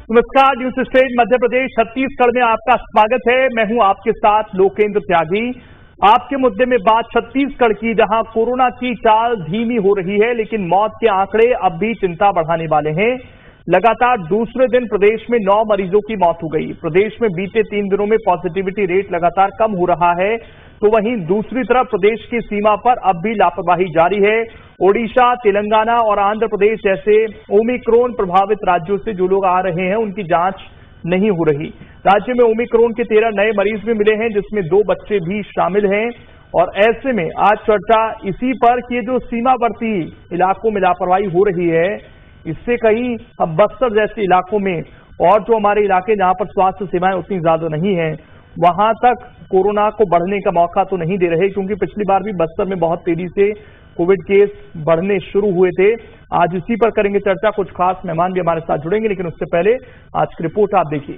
नमस्कार, news state Madhya Pradesh Chhattisgarh में आपका स्वागत है। मैं हूं आपके साथ लोकेंद्र त्यागी। आपके मुद्दे में बात छत्तीसगढ़ की, जहां कोरोना की चाल धीमी हो रही है, लेकिन मौत के आंकड़े अब भी चिंता बढ़ाने वाले हैं। लगातार दूसरे दिन प्रदेश में 9 मरीजों की मौत हो गई। प्रदेश में बीते 3 दिनों में पॉजिटिविटी रेट लगातार कम हो रहा है, तो वहीं दूसरी तरफ प्रदेश की सीमा पर अब भी लापरवाही जारी है। ओडिशा, तेलंगाना और आंध्र प्रदेश जैसे ओमिक्रॉन प्रभावित राज्यों से जो लोग आ रहे हैं, उनकी जांच नहीं हो रही। राज्य में ओमिक्रॉन के 13 नए मरीज भी मिले हैं, जिसमें 2 बच्चे भी शामिल हैं। और ऐसे में आज चर्चा इसी पर कि जो सीमावर्ती इलाकों में लापरवाही हो रही है, इससे कहीं अब बस्तर जैसे इलाकों में और जो हमारे इलाके जहां पर स्वास्थ्य सेवाएं उतनी ज्यादा नहीं है, वहां तक कोरोना को बढ़ने का मौका तो नहीं दे रहे, क्योंकि पिछली बार भी बस्तर में बहुत तेजी से कोविड केस बढ़ने शुरू हुए थे। आज इसी पर करेंगे चर्चा। कुछ खास मेहमान भी हमारे साथ जुड़ेंगे, लेकिन उससे पहले आज की रिपोर्ट आप देखिए।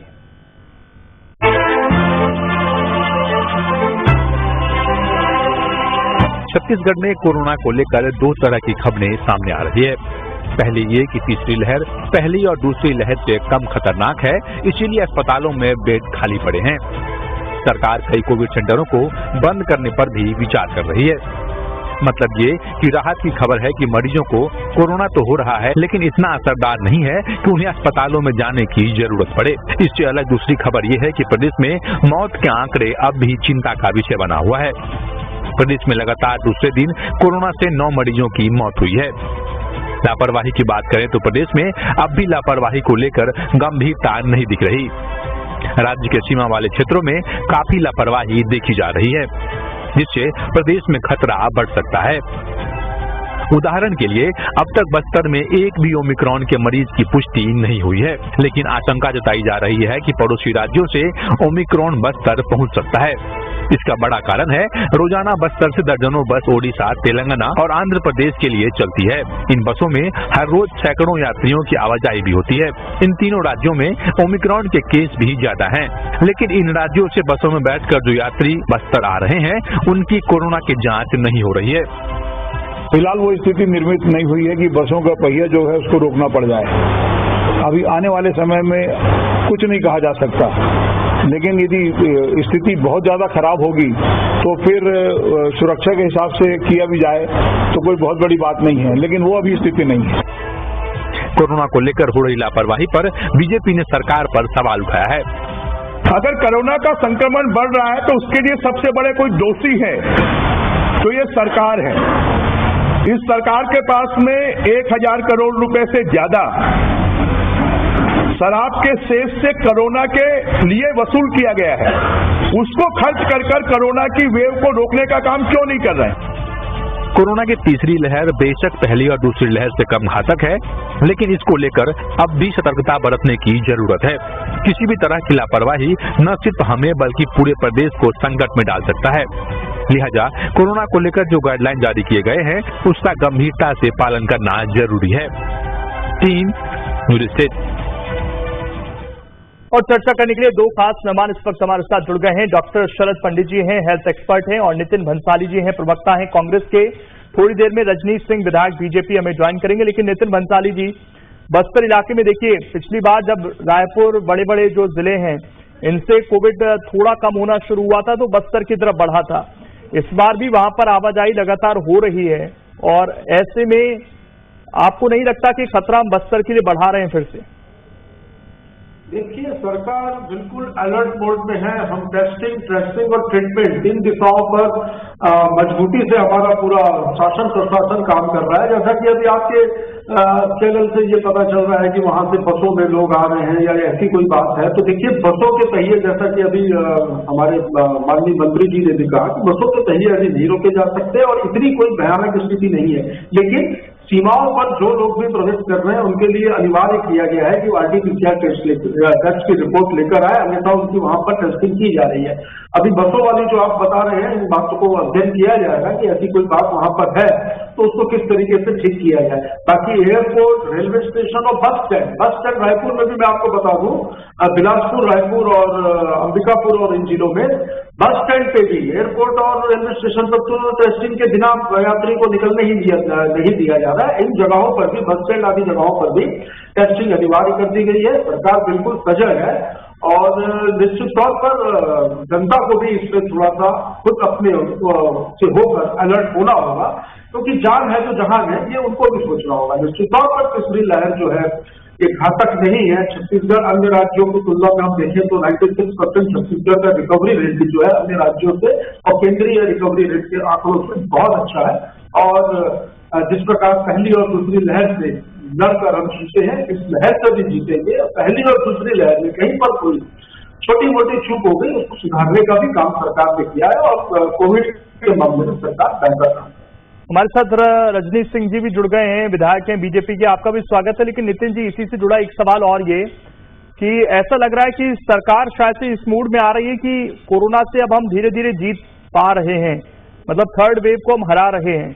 छत्तीसगढ़ में कोरोना को लेकर 2 तरह की खबरें सामने आ रही है। पहली ये कि तीसरी लहर पहली और दूसरी लहर से कम खतरनाक है, इसीलिए अस्पतालों में बेड खाली पड़े हैं। सरकार कई कोविड सेंटरों को बंद करने पर भी विचार कर रही है। मतलब ये कि राहत की खबर है कि मरीजों को कोरोना तो हो रहा है, लेकिन इतना असरदार नहीं है कि उन्हें अस्पतालों में जाने की जरूरत पड़े। इससे अलग दूसरी खबर ये है कि प्रदेश में मौत के आंकड़े अब भी चिंता का विषय बना हुआ है। प्रदेश में लगातार दूसरे दिन कोरोना से 9 मरीजों की मौत हुई है। लापरवाही की बात करें तो प्रदेश में अब भी लापरवाही को लेकर गंभीरता नहीं दिख रही। राज्य के सीमा वाले क्षेत्रों में काफी लापरवाही देखी जा रही है, जिससे प्रदेश में खतरा बढ़ सकता है। उदाहरण के लिए अब तक बस्तर में एक भी ओमिक्रॉन के मरीज की पुष्टि नहीं हुई है, लेकिन आशंका जताई जा रही है कि पड़ोसी राज्यों से ओमिक्रॉन बस्तर पहुंच सकता है। इसका बड़ा कारण है रोजाना बस्तर से दर्जनों बस ओडिशा, तेलंगाना और आंध्र प्रदेश के लिए चलती है। इन बसों में हर रोज सैकड़ों यात्रियों की आवाजाही भी होती है। इन तीनों राज्यों में ओमिक्रॉन के केस भी ज्यादा हैं, लेकिन इन राज्यों से बसों में बैठकर जो यात्री बस्तर आ रहे हैं, उनकी कोरोना की जांच नहीं हो रही है। फिलहाल वो स्थिति निर्मित नहीं हुई है कि बसों का पहिया जो है उसको रोकना पड़ जाए। अभी आने वाले समय में कुछ नहीं कहा जा सकता, लेकिन यदि स्थिति बहुत ज्यादा खराब होगी तो फिर सुरक्षा के हिसाब से किया भी जाए तो कोई बहुत बड़ी बात नहीं है, लेकिन वो अभी स्थिति नहीं है। कोरोना को लेकर हो रही लापरवाही पर बीजेपी ने सरकार पर सवाल उठाया है। अगर कोरोना का संक्रमण बढ़ रहा है तो उसके लिए सबसे बड़े कोई दोषी है तो ये सरकार है। इस सरकार के पास में 1000 करोड़ रुपए से ज्यादा शराब के सेस से कोरोना के लिए वसूल किया गया है। उसको खर्च कर कोरोना की वेव को रोकने का काम क्यों नहीं कर रहे हैं? कोरोना की तीसरी लहर बेशक पहली और दूसरी लहर से कम घातक है, लेकिन इसको लेकर अब भी सतर्कता बरतने की जरूरत है। किसी भी तरह की लापरवाही न सिर्फ हमें बल्कि पूरे प्रदेश को संकट में डाल सकता है। लिहाजा कोरोना को लेकर जो गाइडलाइन जारी किए गए हैं, उसका गंभीरता से पालन करना जरूरी है। Team news state. और चर्चा करने के लिए 2 खास मेहमान इस वक्त हमारे साथ जुड़ गए हैं। डॉक्टर शरद पंडित जी हैं, हेल्थ एक्सपर्ट हैं, और नितिन भंसाली जी हैं, प्रवक्ता हैं कांग्रेस के। थोड़ी देर में रजनीश सिंह विधायक बीजेपी हमें ज्वाइन करेंगे, लेकिन नितिन भंसाली जी, बस्तर इलाके में देखिए, पिछली बार जब रायपुर बड़े बड़े जो जिले हैं इनसे कोविड थोड़ा कम होना शुरू हुआ था तो बस्तर की तरफ बढ़ा था। इस बार भी वहां पर आवाजाही लगातार हो रही है, और ऐसे में आपको नहीं लगता कि खतरा हम बस्तर के लिए बढ़ा रहे हैं फिर से? देखिए, सरकार बिल्कुल अलर्ट मोड में है। हम टेस्टिंग, ट्रेसिंग और ट्रीटमेंट 3 दिशाओं पर मजबूती से हमारा पूरा शासन प्रशासन काम कर रहा है। जैसा कि अभी आपके चैनल से ये पता चल रहा है कि वहां से बसों में लोग आ रहे हैं या ऐसी कोई बात है, तो देखिए बसों के पहिए, जैसा कि अभी हमारे माननीय मंत्री जी ने भी कहा कि बसों के पहिए अभी नहीं रोके जा सकते और इतनी कोई भयानक स्थिति नहीं है। लेकिन सीमाओं पर जो लोग भी प्रवेश कर रहे हैं उनके लिए अनिवार्य किया गया है कि वो RT-PCR टेस्ट की रिपोर्ट लेकर आए, अन्यथा उनकी वहां पर टेस्टिंग की जा रही है। अभी बसों वाली जो आप बता रहे हैं, इन बातों को अध्ययन किया जाएगा कि ऐसी कोई बात वहां पर है तो उसको किस तरीके से ठीक किया जाए। बाकी एयरपोर्ट, रेलवे स्टेशन और बस स्टैंड रायपुर में भी मैं आपको बता दूं, बिलासपुर, रायपुर और अंबिकापुर और इन जिलों में बस स्टैंड पे भी, एयरपोर्ट और रेलवे स्टेशन पर तो टेस्टिंग के बिना यात्री को निकलने ही नहीं दिया जा रहा है। इन जगहों पर भी, बस स्टैंड आदि जगहों पर भी टेस्टिंग अनिवार्य कर दी गई है। सरकार बिल्कुल सजग है और निश्चित तौर पर जनता को भी इसमें थोड़ा सा खुद अपने से होकर अलर्ट होना होगा, क्योंकि जान है तो जहान है, ये उनको भी सोचना होगा। निश्चित तौर पर तीसरी लहर जो है ये घातक नहीं है। छत्तीसगढ़ अन्य राज्यों की तुलना में हम देखें तो 96% छत्तीसगढ़ का रिकवरी रेट जो है अन्य राज्यों से और केंद्रीय रिकवरी रेट के आंकड़ों से बहुत अच्छा है। और जिस प्रकार पहली और दूसरी लहर से लड़कर हम जीते हैं, इस लहर से भी जीतेंगे। पहली और दूसरी लहर में कहीं पर कोई छोटी मोटी चूक हो गई, उसको सुधारने का भी काम सरकार ने किया है और कोविड के मामले में सरकार बेहतर काम। हमारे साथ रजनीश सिंह जी भी जुड़ गए हैं, विधायक हैं बीजेपी के, आपका भी स्वागत है। लेकिन नितिन जी, इसी से जुड़ा एक सवाल और ये कि ऐसा लग रहा है कि सरकार शायद से इस मूड में आ रही है कि कोरोना से अब हम धीरे धीरे जीत पा रहे हैं, मतलब थर्ड वेव को हम हरा रहे हैं।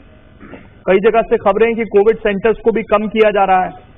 कई जगह से खबरें हैं कि कोविड सेंटर्स को भी कम किया जा रहा है।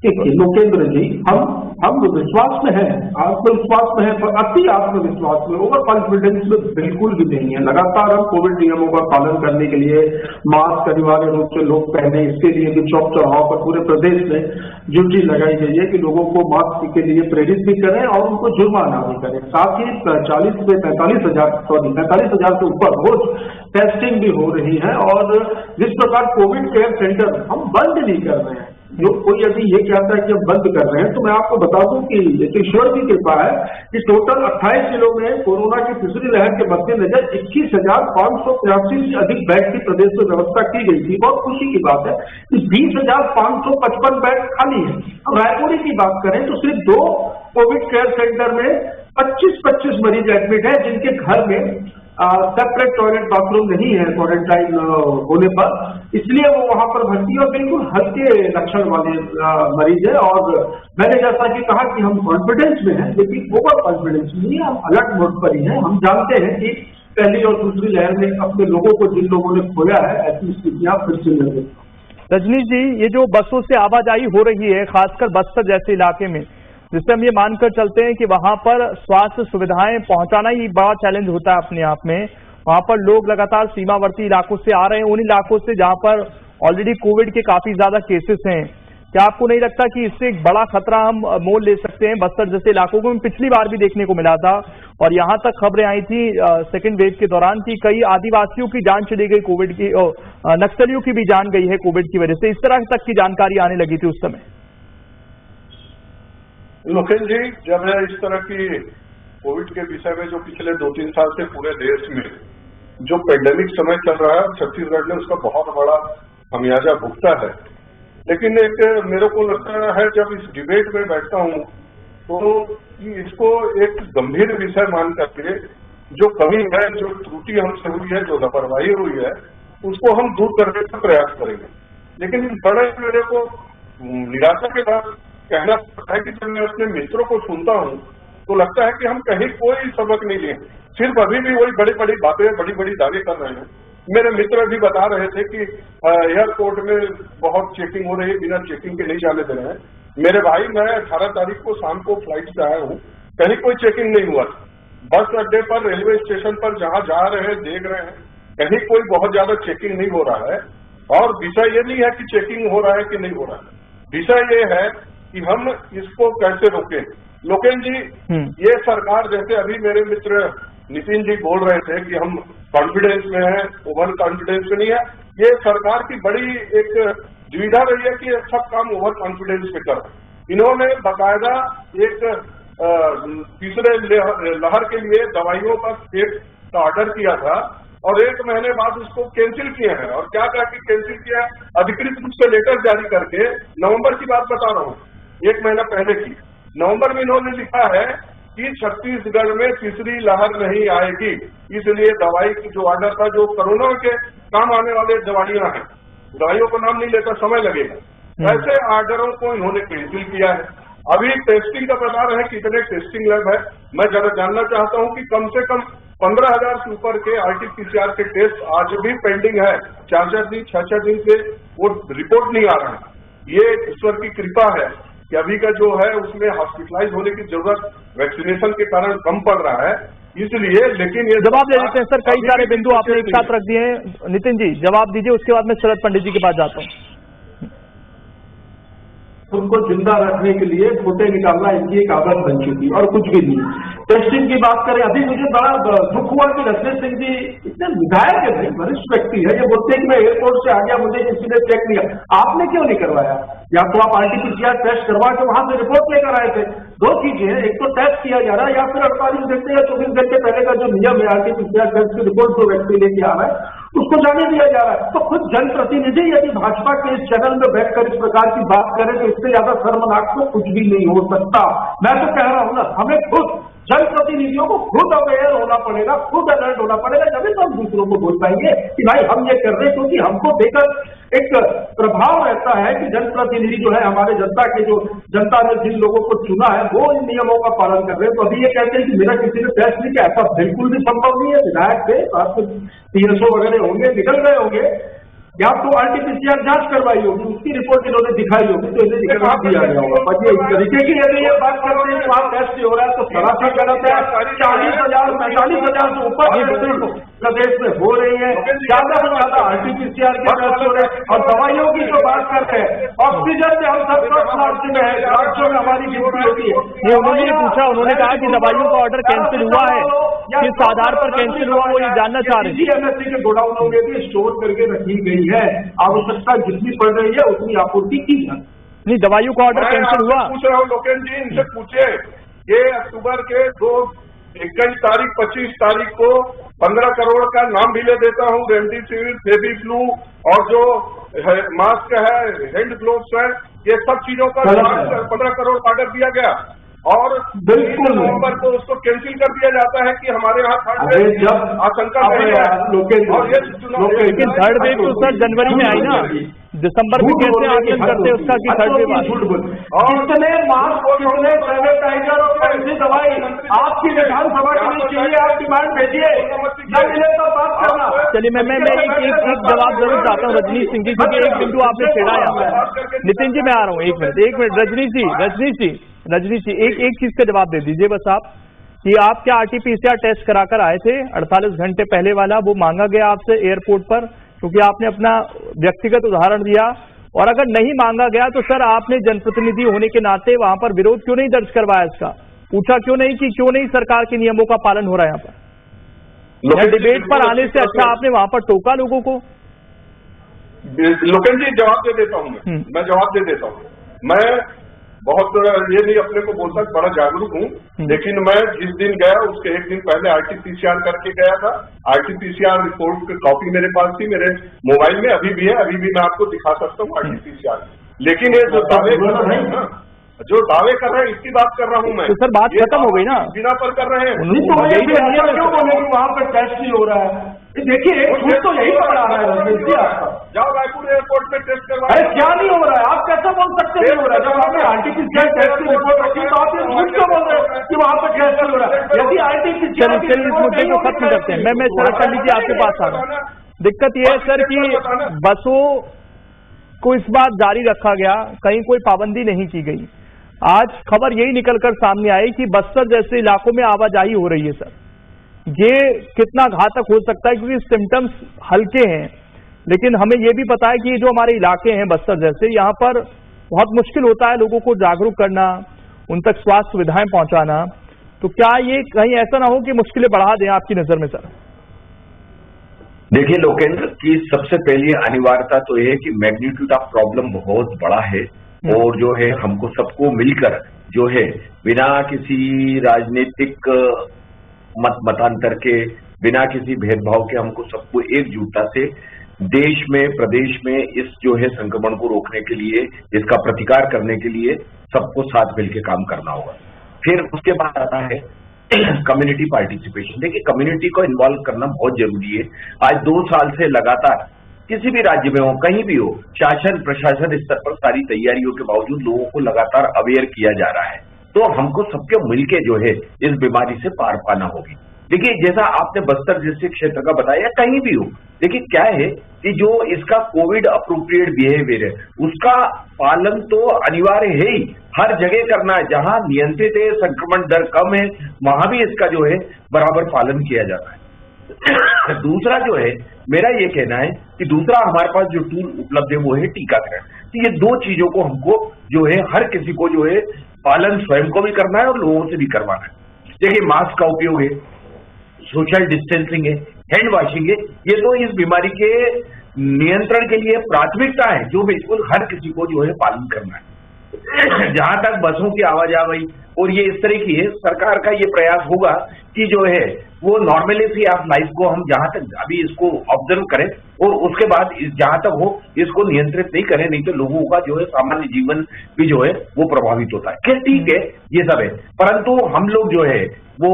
लोकेंद्र जी, हम विश्वास में हैं, आत्मविश्वास में हैं, पर अति आत्मविश्वास में, ओवर कॉन्फिडेंस में बिल्कुल भी नहीं है। लगातार हम कोविड नियमों का पालन करने के लिए मास्क अनिवार्य रूप से लोग पहने, इसके लिए भी चौक चौराहों पर पूरे प्रदेश में ड्यूटी लगाई गई है कि लोगों को मास्क के लिए प्रेरित भी करें और उनको जुर्माना भी करें। साथ ही 40 से 45,000 से ऊपर रोज टेस्टिंग भी हो रही है। और जिस प्रकार कोविड केयर सेंटर हम बंद नहीं कर रहे हैं, जो कोई यदि ये कहता है कि हम बंद कर रहे हैं, तो मैं आपको बता दूं कि ईश्वर की कृपा है कि टोटल 28 जिलों में कोरोना की तीसरी लहर के मद्देनजर 21,583 से अधिक बेड की प्रदेश में व्यवस्था की गई थी। बहुत खुशी की बात है कि 20,555 बेड खाली है। अब रायपुर की बात करें तो सिर्फ 2 कोविड केयर सेंटर में 25 मरीज एडमिट है, जिनके घर में सेपरेट टॉयलेट बाथरूम नहीं है क्वारंटाइन होने पर, इसलिए वो वहां पर भर्ती और बिल्कुल हल्के लक्षण वाले मरीज है। और मैंने जैसा कि कहा कि हम कॉन्फिडेंस में हैं, लेकिन ओवर कॉन्फिडेंस नहीं है, हम अलर्ट मोड पर ही हैं। हम जानते हैं कि पहली और दूसरी लहर में अपने लोगों को, जिन लोगों ने खोया है, ऐसी स्थितियां फिर से मिल रही। रजनीश जी, ये जो बसों से आवाजाही हो रही है, खासकर बस्तर जैसे इलाके में, जिससे हम ये मानकर चलते हैं कि वहां पर स्वास्थ्य सुविधाएं पहुंचाना ही बड़ा चैलेंज होता है अपने आप में। वहां पर लोग लगातार सीमावर्ती इलाकों से आ रहे हैं, उन इलाकों से जहां पर ऑलरेडी कोविड के काफी ज्यादा केसेस हैं। क्या आपको नहीं लगता कि इससे एक बड़ा खतरा हम मोल ले सकते हैं बस्तर जैसे इलाकों को? पिछली बार भी देखने को मिला था और यहां तक खबरें आई थी सेकेंड वेव के दौरान कि कई आदिवासियों की जान चली गई कोविड की, नक्सलियों की भी जान गई है कोविड की वजह से। इस तरह तक की जानकारी आने लगी थी उस समय। लोकेंद्र जी, जब है इस तरह की कोविड के विषय में जो पिछले 2-3 साल से पूरे देश में जो पेंडेमिक समय चल रहा है, छत्तीसगढ़ ने उसका बहुत बड़ा खमियाजा भुगता है। लेकिन एक मेरे को लगता है जब इस डिबेट में बैठता हूं तो इसको एक गंभीर विषय मान करके जो कमी है, जो त्रुटि हमसे हुई है, जो लापरवाही हुई है, उसको हम दूर करने का प्रयास करेंगे। लेकिन बड़े मेरे को निराशा के बाद कहना पड़ता है कि जब मैं अपने मित्रों को सुनता हूं तो लगता है कि हम कहीं कोई सबक नहीं लिए, सिर्फ अभी भी वही बड़ी बड़ी बातें, बड़ी बड़ी दावे कर रहे हैं। मेरे मित्र भी बता रहे थे कि एयरपोर्ट में बहुत चेकिंग हो रही है, बिना चेकिंग के नहीं जाने दे रहे हैं। मेरे भाई, मैं 18 तारीख को शाम को फ्लाइट से आया हूँ, कहीं कोई चेकिंग नहीं हुआ। बस अड्डे पर, रेलवे स्टेशन पर जहाँ जा रहे हैं, देख रहे हैं, कहीं कोई बहुत ज्यादा चेकिंग नहीं हो रहा है। और विषय ये नहीं है कि चेकिंग हो रहा है कि नहीं हो रहा है, विषय ये है कि हम इसको कैसे रोकें। लोकेंद्र जी, ये सरकार, जैसे अभी मेरे मित्र नितिन जी बोल रहे थे कि हम कॉन्फिडेंस में हैं, ओवर कॉन्फिडेंस में नहीं है, ये सरकार की बड़ी एक दुविधा रही है कि सब काम ओवर कॉन्फिडेंस में कर। इन्होंने बाकायदा एक तीसरे लहर के लिए दवाइयों का स्टेट का ऑर्डर किया था और 1 महीने बाद उसको कैंसिल किया है। और क्या क्या कैंसिल किया है, अधिकृत रूप से लेटर जारी करके, नवंबर की बात बता रहा हूँ, 1 महीना पहले की नवंबर में इन्होंने लिखा है कि छत्तीसगढ़ में तीसरी लहर नहीं आएगी, इसलिए दवाई की जो ऑर्डर था, जो कोरोना के काम आने वाले दवाइयां हैं, दवाइयों का नाम नहीं लेता, समय लगेगा, ऐसे ऑर्डरों को इन्होंने कैंसिल किया है। अभी टेस्टिंग का बता रहे हैं कितने टेस्टिंग लैब है। मैं जरा जानना चाहता हूं कि कम से कम 15,000 से ऊपर के RT-PCR के टेस्ट आज भी पेंडिंग है। 4-4 दिन 6-6 दिन से वो रिपोर्ट नहीं आ रहा है। ये ईश्वर की कृपा है कि अभी का जो है उसमें हॉस्पिटलाइज होने की जरूरत वैक्सीनेशन के कारण कम पड़ रहा है, इसलिए। लेकिन ये जवाब दे देते हैं सर, कई सारे बिंदु आपने एक साथ रख दिए हैं। नितिन जी जवाब दीजिए, उसके बाद मैं शरद पंडित जी के पास जाता हूँ। खुद को जिंदा रखने के लिए फोटे निकालना इनकी एक आदत बन चुकी और कुछ भी नहीं। टेस्टिंग की बात करें, अभी मुझे बड़ा दुख हुआ कि रजनीश सिंह जी इतने विधायक है, भाई वरिष्ठ व्यक्ति है, ये बोलते हैं कि मैं एयरपोर्ट से आ गया, मुझे किसी ने चेक किया। आपने क्यों नहीं करवाया? या तो आप RT-PCR टेस्ट करवा के वहां से रिपोर्ट लेकर आए थे। दो चीजें हैं, एक तो टेस्ट किया जा रहा है या फिर 48 घंटे या 24 घंटे पहले का जो नियम है RT-PCR टेस्ट की रिपोर्ट जो व्यक्ति लेके आ रहा है उसको जाने दिया जा रहा है। तो खुद जनप्रतिनिधि यदि भाजपा के इस चैनल में बैठकर इस प्रकार की बात करें तो इससे ज्यादा शर्मनाक तो कुछ भी नहीं हो सकता। मैं तो कह रहा हूं ना, हमें खुद जनप्रतिनिधियों को खुद अवेयर होना पड़ेगा, खुद अलर्ट होना पड़ेगा, जब तो हम दूसरों को बोल पाएंगे कि भाई हम ये कर रहे हैं, क्योंकि हमको देकर एक प्रभाव रहता है कि जनप्रतिनिधि जो है हमारे जनता ने जिन लोगों को चुना है वो इन नियमों का पालन कर रहे हैं। तो अभी ये कहते हैं कि मेरा किसी ने टेस्ट नहीं किया, ऐसा बिल्कुल भी संभव नहीं है। विधायक थे, आपको 300 वगैरह होंगे, निकल गए होंगे, या तो RT-PCR जांच करवाई होगी, उसकी रिपोर्ट इन्होंने दिखाई होगी तो इन्हें दिखा दिया गया होगा। पर इस तरीके की यदि ये बात करते हैं कि वहां टेस्ट नहीं हो रहा है तो सरासर गलत है। 40,000 45,000 से ऊपर प्रदेश में हो रही है, ज्यादा से ज्यादा RT-PCR के टेस्ट हो रहे हैं। और दवाइयों की जो बात करते हैं, ऑक्सीजन से हम सब राज्य में है, राज्यों में हमारी गिनती होती है। ये उन्होंने पूछा, उन्होंने कहा कि दवाइयों का ऑर्डर कैंसिल हुआ है, किस आधार पर कैंसिल हुआ वो ये जानना चाह रहे हैं। MSC के गोडाउनों में भी स्टोर करके रखी गई है, आवश्यकता जितनी पड़ रही है उतनी आपूर्ति की जाए। नहीं, दवाइयों का ऑर्डर कैंसिल हुआ। पूछ रहा हूँ लोकेश जी, इनसे पूछे, ये अक्टूबर के 21 तारीख 25 तारीख को 15 करोड़ का नाम भी ले देता हूँ, रेमडेसिविर, फेविफ्लू और जो मास्क है, हैंड ग्लोव्स है, ये सब चीजों का 15 करोड़ का ऑर्डर दिया गया और बिल्कुल नवंबर को उसको कैंसिल कर दिया जाता है कि हमारे यहाँ जब आशंका नहीं है। लेकिन थर्ड वेव तो सर जनवरी में आई ना, दिसंबर में कैसे आकलन करते हैं उसका कि थर्ड वेव आई? कितने मास्क, कितने सैनिटाइजर और ऐसी दवाई आपकी विधानसभा के लिए चाहिए, आप डिमांड भेजिए, न मिले तो बात करना। चलिए मैं एक जवाब जरूर चाहता हूँ रजनीश सिंह जी, क्योंकि एक बिंदु आपने छेड़ा यहाँ। नितिन जी मैं आ रहा हूँ, एक मिनट रजनीश जी एक चीज का जवाब दे दीजिए बस आप, कि आप क्या RT-PCR टेस्ट कराकर आए थे 48 घंटे पहले वाला, वो मांगा गया आपसे एयरपोर्ट पर? क्योंकि आपने अपना व्यक्तिगत उदाहरण दिया, और अगर नहीं मांगा गया तो सर आपने जनप्रतिनिधि होने के नाते वहां पर विरोध क्यों नहीं दर्ज करवाया? इसका पूछा क्यों नहीं कि क्यों नहीं सरकार के नियमों का पालन हो रहा है यहाँ पर? डिबेट पर आने से अच्छा आपने वहां पर टोका लोगों को। लोकेश जी जवाब दे देता हूँ, मैं जवाब दे देता हूँ। मैं बहुत ये नहीं अपने को बोलता बड़ा जागरूक हूँ, लेकिन मैं जिस दिन गया उसके एक दिन पहले RT-PCR करके गया था। RT-PCR रिपोर्ट की कॉपी मेरे पास थी, मेरे मोबाइल में अभी भी है, अभी भी मैं आपको दिखा सकता हूँ RT-PCR। लेकिन ये जो दावे कर रहे हैं ना, जो दावे कर रहे हैं इसकी बात कर रहा हूँ मैं। तो सर बात खत्म हो गई ना, बिना पर कर रहे हैं। क्यों बोले कि वहां पर टेस्ट नहीं हो रहा है? देखिए झूठ तो यही पकड़ा रहा है रजनीश जी आपका। जाओ रायपुर एयरपोर्ट पे टेस्ट करवाओ। अरे क्या नहीं हो रहा है? आप कैसे बोल सकते नहीं हो रहा है? जब आपने RT-PCR टेस्ट की रिपोर्ट रखी तो आप ये झूठ क्यों बोल रहे हैं कि वहां पर टेस्ट नहीं हो रहा है? यदि RT-PCR चलिए इस मुद्दे को खत्म करते हैं। मैं शरद पंडित जी आपके पास आ रहा हूँ। दिक्कत यह है सर कि बसों को इस बार जारी रखा गया, कहीं कोई पाबंदी नहीं की गई। आज खबर यही निकलकर सामने आई कि बस्तर जैसे इलाकों में आवाजाही हो रही है। सर ये कितना घातक हो सकता है, क्योंकि सिम्टम्स हल्के हैं, लेकिन हमें यह भी पता है कि जो हमारे इलाके हैं बस्तर जैसे, यहाँ पर बहुत मुश्किल होता है लोगों को जागरूक करना, उन तक स्वास्थ्य सुविधाएं पहुंचाना। तो क्या ये कहीं ऐसा ना हो कि मुश्किलें बढ़ा दें आपकी नजर में? सर देखिए लोकेंद्र की सबसे पहली अनिवार्यता तो यह है कि मैग्नीट्यूड ऑफ प्रॉब्लम बहुत बड़ा है, और जो है हमको सबको मिलकर जो है बिना किसी राजनीतिक मतांतर के, बिना किसी भेदभाव के, हमको सबको एकजुटता से देश में, प्रदेश में इस जो है संक्रमण को रोकने के लिए, इसका प्रतिकार करने के लिए सबको साथ मिलकर काम करना होगा। फिर उसके बाद आता है कम्युनिटी पार्टिसिपेशन। देखिए कम्युनिटी को इन्वॉल्व करना बहुत जरूरी है। आज 2 साल से लगातार किसी भी राज्य में हो, कहीं भी हो, शासन प्रशासन स्तर पर सारी तैयारियों के बावजूद लोगों को लगातार अवेयर किया जा रहा है। तो हमको सबके मिलके जो है इस बीमारी से पार पाना होगी। देखिए जैसा आपने बस्तर जैसे क्षेत्र का बताया, कहीं भी हो, देखिए क्या है कि जो इसका कोविड अप्रोप्रिएट बिहेवियर है उसका पालन तो अनिवार्य है ही, हर जगह करना है। जहां नियंत्रित है, संक्रमण दर कम है, वहां भी इसका जो है बराबर पालन किया जाता है। दूसरा जो है मेरा ये कहना है कि दूसरा हमारे पास जो टूल उपलब्ध है वो है टीकाकरण। तो ये दो चीजों को हमको जो है हर किसी को जो है पालन स्वयं को भी करना है और लोगों से भी करवाना है। देखिए, मास्क का उपयोग है, सोशल डिस्टेंसिंग है, हैंड वॉशिंग है, ये तो इस बीमारी के नियंत्रण के लिए प्राथमिकता है जो बिल्कुल हर किसी को जो है पालन करना है। जहां तक बसों की आवाजाही और ये इस तरह की है, सरकार का ये प्रयास होगा कि जो है वो नॉर्मलिटी ऑफ लाइफ को हम जहां तक अभी इसको ऑब्जर्व करें और उसके बाद जहां तक हो इसको नियंत्रित नहीं करें, नहीं तो लोगों का जो है सामान्य जीवन भी जो है वो प्रभावित होता है। क्या ठीक है, ये सब है, परंतु हम लोग जो है वो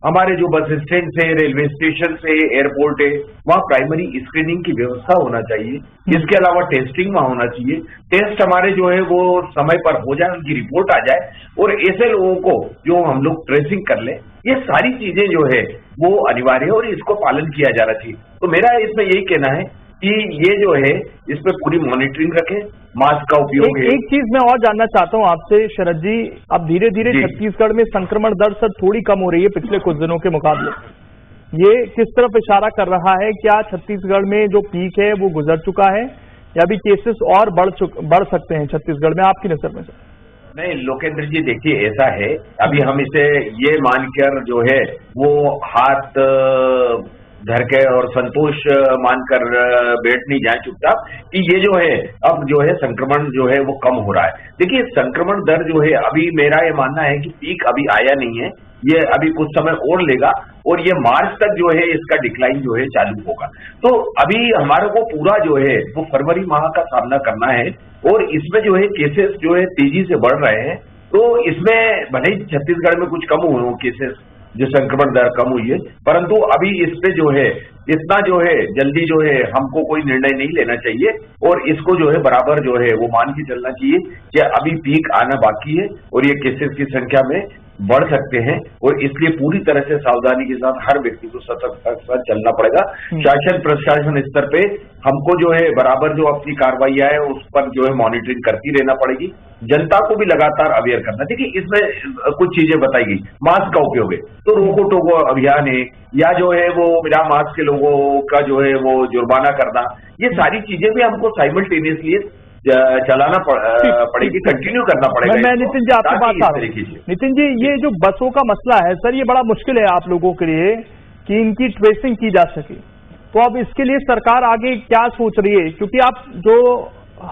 हमारे जो बस स्टैंड से, रेलवे स्टेशन से, एयरपोर्ट है, वहाँ प्राइमरी स्क्रीनिंग की व्यवस्था होना चाहिए। इसके अलावा टेस्टिंग वहाँ होना चाहिए। टेस्ट हमारे जो है वो समय पर हो जाए, उनकी रिपोर्ट आ जाए और ऐसे लोगों को जो हम लोग ट्रेसिंग कर लें। ये सारी चीजें जो है वो अनिवार्य है और इसको पालन किया जाना चाहिए। तो मेरा इसमें यही कहना है कि ये जो है इस पर पूरी मॉनिटरिंग रखें, मास्क का उपयोग है। एक चीज मैं और जानना चाहता हूं आपसे शरद जी, अब धीरे धीरे छत्तीसगढ़ में संक्रमण दर सर थोड़ी कम हो रही है पिछले कुछ दिनों के मुकाबले, ये किस तरफ इशारा कर रहा है? क्या छत्तीसगढ़ में जो पीक है वो गुजर चुका है या अभी केसेस और बढ़ सकते हैं छत्तीसगढ़ में आपकी नजर में? नहीं लोकेंद्र जी, देखिए ऐसा है, अभी हम इसे ये मानकर जो है वो हाथ धर के और संतोष मानकर बैठ नहीं जाए चुपचाप कि ये जो है अब जो है संक्रमण जो है वो कम हो रहा है। देखिए, संक्रमण दर जो है अभी मेरा ये मानना है कि पीक अभी आया नहीं है, ये अभी कुछ समय और लेगा और ये मार्च तक जो है इसका डिक्लाइन जो है चालू होगा। तो अभी हमारे को पूरा जो है वो फरवरी माह का सामना करना है और इसमें जो है केसेस जो है तेजी से बढ़ रहे हैं। तो इसमें भले ही छत्तीसगढ़ में कुछ कम हुए हो केसेस, जो संक्रमण दर कम हुई है, परंतु अभी इस पे जो है इतना जो है जल्दी जो है हमको कोई निर्णय नहीं लेना चाहिए और इसको जो है बराबर जो है वो मान के चलना चाहिए कि अभी पीक आना बाकी है और ये केसेस की संख्या में बढ़ सकते हैं और इसलिए पूरी तरह से सावधानी के साथ हर व्यक्ति को सतर्कता के साथ चलना पड़ेगा। शासन प्रशासन स्तर पे हमको जो है बराबर जो अपनी कार्रवाइयां है उस पर जो है मॉनिटरिंग करती रहना पड़ेगी, जनता को भी लगातार अवेयर करना। देखिए, इसमें कुछ चीजें बताई गई, मास्क का उपयोग है तो रोको टोको अभियान है या जो है वो बिना मास्क के लोगों का जो है वो जुर्माना करना, ये सारी चीजें भी हमको साइमल्टेनियसली चलाना पड़ेगी, कंटिन्यू करना पड़ेगा। मैं नितिन जी आपकी बात आ रही हूँ। नितिन जी, ये जो बसों का मसला है सर, ये बड़ा मुश्किल है आप लोगों के लिए कि इनकी ट्रेसिंग की जा सके, तो अब इसके लिए सरकार आगे क्या सोच रही है? क्योंकि आप जो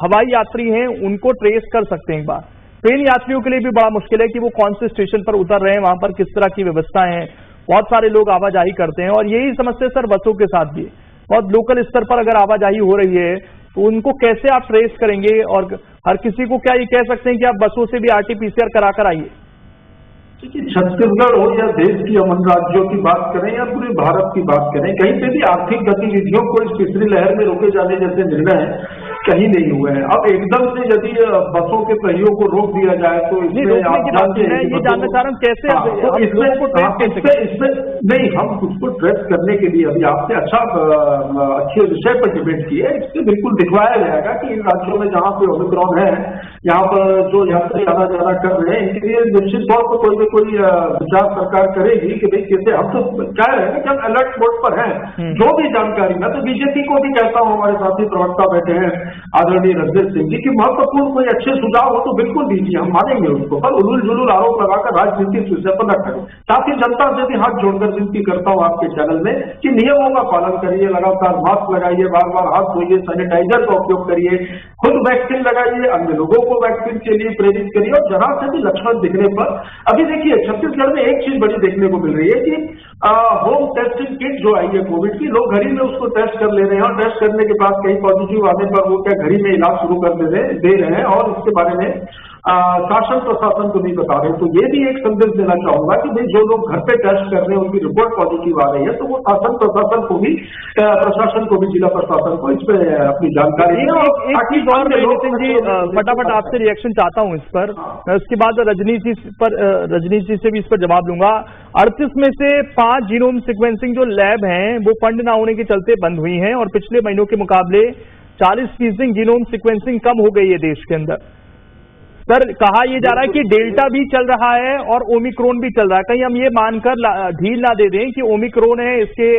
हवाई यात्री हैं उनको ट्रेस कर सकते हैं एक बार, ट्रेन यात्रियों के लिए भी बड़ा मुश्किल है कि वो कौन से स्टेशन पर उतर रहे हैं, वहां पर किस तरह की व्यवस्थाएं हैं, बहुत सारे लोग आवाजाही करते हैं और यही समस्या सर बसों के साथ भी है। बहुत लोकल स्तर पर अगर आवाजाही हो रही है तो उनको कैसे आप ट्रेस करेंगे? और हर किसी को क्या ये कह सकते हैं कि आप बसों से भी RT-PCR करा कर आइए? छत्तीसगढ़ हो या देश की अमन राज्यों की बात करें या पूरे भारत की बात करें, कहीं पे भी आर्थिक गतिविधियों को इस तीसरी लहर में रोके जाने जैसे निर्णय कहीं नहीं हुए हैं। अब एकदम से यदि बसों के प्रयोग को रोक दिया जाए तो इसमें आप जानते हैं, ये जानना चाह रहा हूं कैसे इसमें नहीं, हम खुद को ट्रेस करने के लिए अभी आपने अच्छे विषय पर डिबेट की है, इससे बिल्कुल दिखवाया जाएगा कि इन राज्यों में जहाँ पे ओमिक्रॉन है, यहाँ पर जो यात्री आना जाना कर रहे हैं, इनके लिए निश्चित तौर पर कोई न कोई विचार सरकार करेगी कि भाई कैसे। हम तो कह रहे हैं कि हम अलर्ट मोड पर हैं, जो भी जानकारी, मैं तो बीजेपी को भी कहता हूँ, हमारे साथी प्रवक्ता बैठे हैं आदरणीय रणधीर सिंह जी, की महत्वपूर्ण कोई अच्छे सुझाव हो तो बिल्कुल दीजिए, हम मानेंगे उसको, पर उलूल जुलूल आरोप लगाकर राजनीति इस विषय पर न करें। साथ ही जनता से भी हाथ जोड़कर विनती करता हूं आपके चैनल में कि नियमों का पालन करिए, लगातार मास्क लगाइए, बार बार हाथ धोइए, सैनिटाइजर का उपयोग करिए, खुद वैक्सीन लगाइए, अन्य लोगों को वैक्सीन के लिए प्रेरित करिए और जहां से भी लक्षण दिखने पर, अभी देखिए छत्तीसगढ़ में एक चीज बड़ी देखने को मिल रही है कि होम टेस्टिंग किट जो आई है कोविड की, लोग घर ही में उसको टेस्ट कर ले रहे हैं और टेस्ट करने के बाद कहीं पॉजिटिव आने पर वो क्या घर ही में इलाज शुरू कर दे रहे हैं और इसके बारे में शासन प्रशासन को नहीं बता रहे। तो ये भी एक संदेश देना चाहूंगा कि भाई जो लोग घर पे टेस्ट कर रहे हैं उनकी रिपोर्ट पॉजिटिव आ रही है तो वो शासन प्रशासन को भी जिला प्रशासन को इस पे अपनी जानकारी नितिन जी फटाफट आपसे रिएक्शन चाहता हूं इस पर, मैं उसके बाद रजनीश जी से भी इस पर जवाब लूंगा। 38 में से 5 जीनोम सिक्वेंसिंग जो लैब हैं वो फंड ना होने के चलते बंद हुई हैं और पिछले महीनों के मुकाबले 40% जीनोम सिक्वेंसिंग कम हो गई है देश के अंदर। सर, कहा यह जा रहा है कि डेल्टा भी चल रहा है और ओमिक्रॉन भी चल रहा है, कहीं हम ये मानकर ढील ना दे दें कि ओमिक्रॉन है, इसके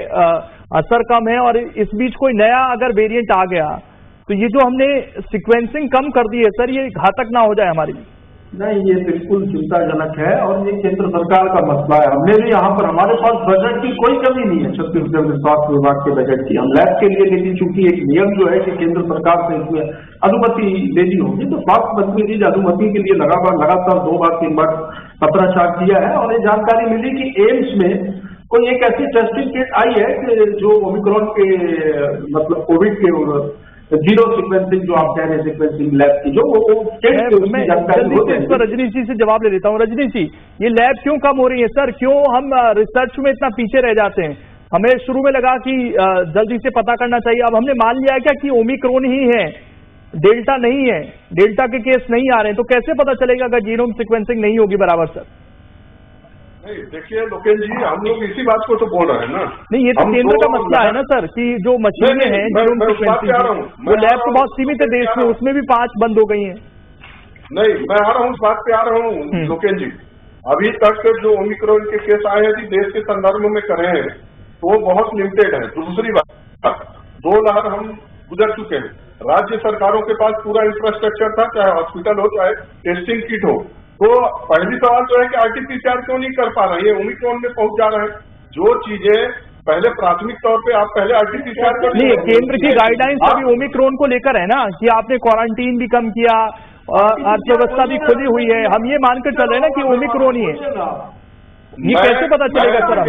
असर कम है और इस बीच कोई नया अगर वेरिएंट आ गया तो ये जो हमने सीक्वेंसिंग कम कर दी है सर, ये घातक ना हो जाए हमारे लिए? नहीं, ये बिल्कुल चिंताजनक है और ये केंद्र सरकार का मसला है। हमने भी यहाँ पर, हमारे पास बजट की कोई कमी नहीं है छत्तीसगढ़ में स्वास्थ्य विभाग के बजट की। हम लैब के लिए, लेकिन चूंकि एक नियम जो है कि केंद्र सरकार से इसमें अनुमति लेनी होगी, तो स्वास्थ्य मंत्री जी अनुमति के लिए लगातार 2 बार 3 बार पत्राचार किया है और ये जानकारी मिली कि एम्स में कोई एक ऐसी टेस्टिंग किट आई है कि जो ओमिक्रॉन के मतलब कोविड के जीरो सीक्वेंसिंग जो आप कह रहे हैं, सीक्वेंसिंग लैब की जो मैं जल्दी से इस पर रजनीश जी से जवाब ले लेता हूँ। रजनीश जी, ये लैब क्यों कम हो रही है सर? क्यों हम रिसर्च में इतना पीछे रह जाते हैं? हमें शुरू में लगा कि जल्दी से पता करना चाहिए, अब हमने मान लिया है क्या कि ओमिक्रॉन ही है, डेल्टा नहीं है, डेल्टा के केस नहीं आ रहे हैं, तो कैसे पता चलेगा अगर जीनोम सीक्वेंसिंग नहीं होगी बराबर सर? नहीं, देखिए लोकेश जी, हम लोग इसी बात को तो बोल रहे हैं ना। नहीं, ये तो केंद्र का मसला है ना सर, कि जो मशीनें हैं जीनोम सीक्वेंसिंग, वो लैब तो बहुत सीमित है देश में, उसमें भी 5 बंद हो गई हैं। नहीं, मैं आ रहा हूँ, इस बात पे आ रहा हूँ लोकेश जी। अभी तक जो ओमिक्रॉन के केस आए हैं देश के संदर्भ में करे हैं तो वो बहुत लिमिटेड है। दूसरी बात, 2 लहर हम गुजर चुके हैं, राज्य सरकारों के पास पूरा इंफ्रास्ट्रक्चर था, चाहे हॉस्पिटल हो चाहे टेस्टिंग किट हो। तो पहली सवाल तो है कि आरटीपीसीआर क्यों नहीं कर पा रहे हैं, ओमिक्रॉन में पहुंच जा रहे हैं। जो चीजें पहले प्राथमिक तौर पे आप पहले आरटीपीसीआर कर, नहीं, केंद्र की गाइडलाइंस अभी ओमिक्रॉन को लेकर है ना, कि आपने क्वारंटीन भी कम किया, अर्थव्यवस्था भी खुली हुई है, हम ये मानकर चल रहे हैं ना कि ओमिक्रॉन ही है। ये कैसे पता चलेगा सर?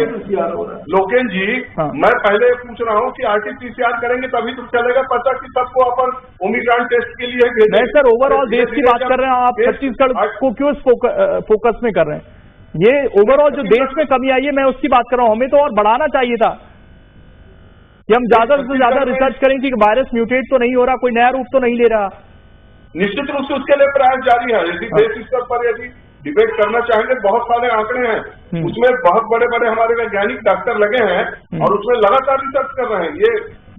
लोकेश जी, मैं पहले पूछ रहा हूँ कि आरटीपीसीआर करेंगे तभी तो चलेगा पता कि सबको अपन ओमिक्रॉन टेस्ट के लिए भेजें। मैं सर ओवरऑल देश की बात कर रहे हैं, आप छत्तीसगढ़ को क्यों फोकस में कर रहे हैं? ये ओवरऑल जो देश में कमी आई है, मैं उसकी बात कर रहा हूँ। हमें तो और बढ़ाना चाहिए था कि हम ज्यादा से ज्यादा रिसर्च करें कि वायरस म्यूटेट तो नहीं हो रहा, कोई नया रूप तो नहीं ले रहा। निश्चित रूप से उसके लिए प्रयास जारी है। यदि देश स्तर पर यदि डिबेट करना चाहेंगे, बहुत सारे आंकड़े हैं, उसमें बहुत बड़े बड़े हमारे वैज्ञानिक डॉक्टर लगे हैं और उसमें लगातार रिसर्च कर रहे हैं। ये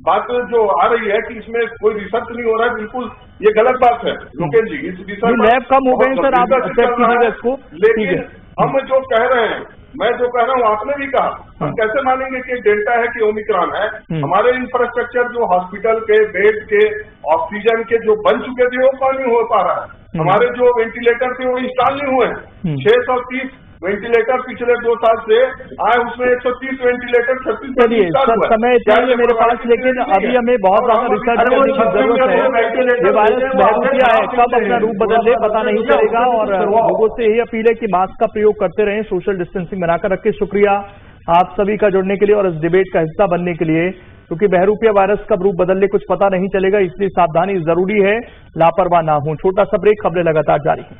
बात जो आ रही है कि इसमें कोई रिसर्च नहीं हो रहा है, बिल्कुल ये गलत बात है लोकेश जी। इस रिसर्च लैब कम हो गए सर, आप एक्सेप्ट कीजिएगा इसको, लेकिन हम जो कह रहे हैं, मैं जो कह रहा हूँ आपने भी कहा, हम कैसे मानेंगे कि डेल्टा है कि ओमिक्रॉन है? हमारे इंफ्रास्ट्रक्चर जो हॉस्पिटल के बेड के ऑक्सीजन के जो बन चुके थे वो क्यों नहीं हो पा रहा है? हमारे जो वेंटिलेटर थे वो इंस्टॉल नहीं हुए। 630 वेंटिलेटर पिछले 2 साल से आए, उसमें 130 वेंटिलेटर चलिए सर, समय चाहिए मेरे पास, लेकिन अभी हमें बहुत ज्यादा रिसर्च करने की जरूरत है। ये वायरस बहरूपिया है, कब अपना रूप बदल ले पता नहीं चलेगा। और लोगों से यही अपील है कि मास्क का प्रयोग करते रहें, सोशल डिस्टेंसिंग बनाकर रखें। शुक्रिया आप सभी का जुड़ने के लिए और इस डिबेट का हिस्सा बनने के लिए, क्योंकि बहरूपिया वायरस कब रूप बदल ले कुछ पता नहीं चलेगा, इसलिए सावधानी जरूरी है, लापरवाह ना हो। छोटा सा ब्रेक, खबरें लगातार जारी हैं।